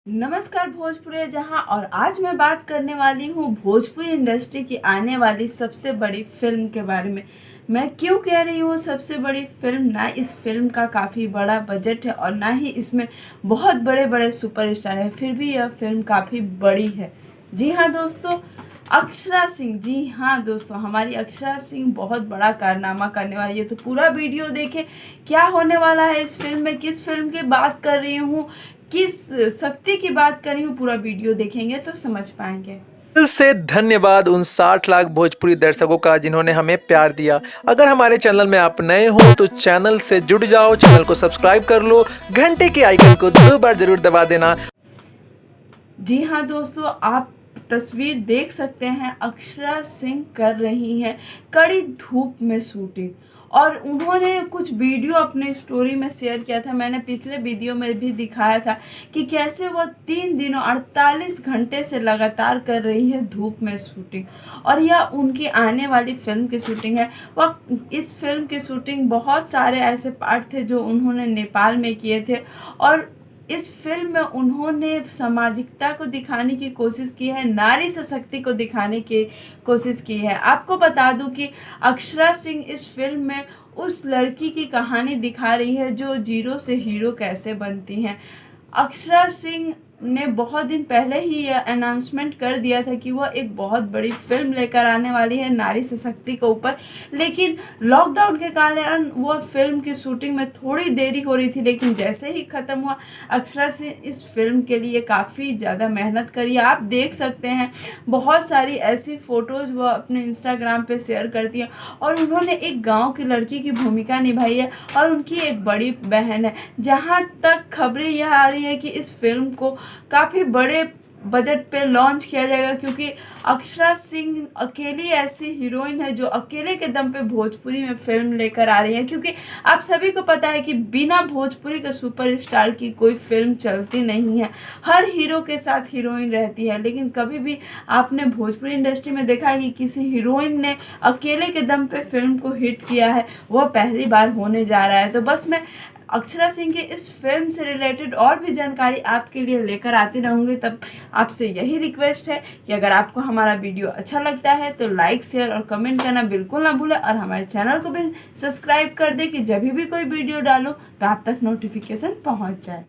नमस्कार भोजपुरी जहां और आज मैं बात करने वाली हूं भोजपुरी इंडस्ट्री की आने वाली सबसे बड़ी फिल्म के बारे में। मैं क्यों कह रही हूँ सबसे बड़ी फिल्म? ना इस फिल्म का काफ़ी बड़ा बजट है और ना ही इसमें बहुत बड़े बड़े सुपरस्टार हैं, फिर भी यह फिल्म काफ़ी बड़ी है। जी हाँ दोस्तों, अक्षरा सिंह। जी हाँ दोस्तों, हमारी अक्षरा सिंह बहुत बड़ा कारनामा करने वाली है। तो पूरा वीडियो देखें, क्या होने वाला है इस फिल्म में, किस फिल्म की बात कर रही हूँ, किस शक्ति की बात कर रही हूँ। पूरा वीडियो देखेंगे तो समझ पाएंगे। दिल से धन्यवाद उन 60 लाख भोजपुरी दर्शकों का जिन्होंने हमें प्यार दिया। अगर हमारे चैनल में आप नए हो तो चैनल से जुड़ जाओ, चैनल को सब्सक्राइब कर लो, घंटे के आइकन को 2 बार जरूर दबा देना। जी हाँ दोस्तों, आप तस्वीर देख सकते हैं, अक्षरा सिंह कर रही हैं कड़ी धूप में शूटिंग। और उन्होंने कुछ वीडियो अपने स्टोरी में शेयर किया था, मैंने पिछले वीडियो में भी दिखाया था कि कैसे वो 3 दिनों 48 घंटे से लगातार कर रही है धूप में शूटिंग। और यह उनकी आने वाली फिल्म की शूटिंग है। वह इस फिल्म की शूटिंग बहुत सारे ऐसे पार्ट थे जो उन्होंने नेपाल में किए थे। और इस फिल्म में उन्होंने सामाजिकता को दिखाने की कोशिश की है, नारी सशक्ति को दिखाने की कोशिश की है। आपको बता दूं कि अक्षरा सिंह इस फिल्म में उस लड़की की कहानी दिखा रही है जो जीरो से हीरो कैसे बनती हैं। अक्षरा सिंह ने बहुत दिन पहले ही यह अनाउंसमेंट कर दिया था कि वह एक बहुत बड़ी फिल्म लेकर आने वाली है नारी शक्ति के ऊपर, लेकिन लॉकडाउन के कारण वह फिल्म की शूटिंग में थोड़ी देरी हो रही थी। लेकिन जैसे ही ख़त्म हुआ, अक्षरा सिंह इस फिल्म के लिए काफ़ी ज़्यादा मेहनत करी। आप देख सकते हैं बहुत सारी ऐसी फ़ोटोज़ वह अपने इंस्टाग्राम पे शेयर करती है। और उन्होंने एक गाँव की लड़की की भूमिका निभाई है और उनकी एक बड़ी बहन है। जहाँ तक खबरें यह आ रही है कि इस फिल्म को काफ़ी बड़े बजट पे लॉन्च किया जाएगा, क्योंकि अक्षरा सिंह अकेली ऐसी हीरोइन है जो अकेले के दम पे भोजपुरी में फिल्म लेकर आ रही है। क्योंकि आप सभी को पता है कि बिना भोजपुरी के सुपरस्टार की कोई फिल्म चलती नहीं है। हर हीरो के साथ हीरोइन रहती है, लेकिन कभी भी आपने भोजपुरी इंडस्ट्री में देखा है कि किसी हीरोइन ने अकेले के दम पे फिल्म को हिट किया है? वह पहली बार होने जा रहा है। तो बस मैं अक्षरा सिंह की इस फिल्म से रिलेटेड और भी जानकारी आपके लिए लेकर आती रहूँगी। तब आपसे यही रिक्वेस्ट है कि अगर आपको हमारा वीडियो अच्छा लगता है तो लाइक, शेयर और कमेंट करना बिल्कुल ना भूलें। और हमारे चैनल को भी सब्सक्राइब कर दें कि जब भी कोई वीडियो डालूँ तो आप तक नोटिफिकेशन पहुँच जाए।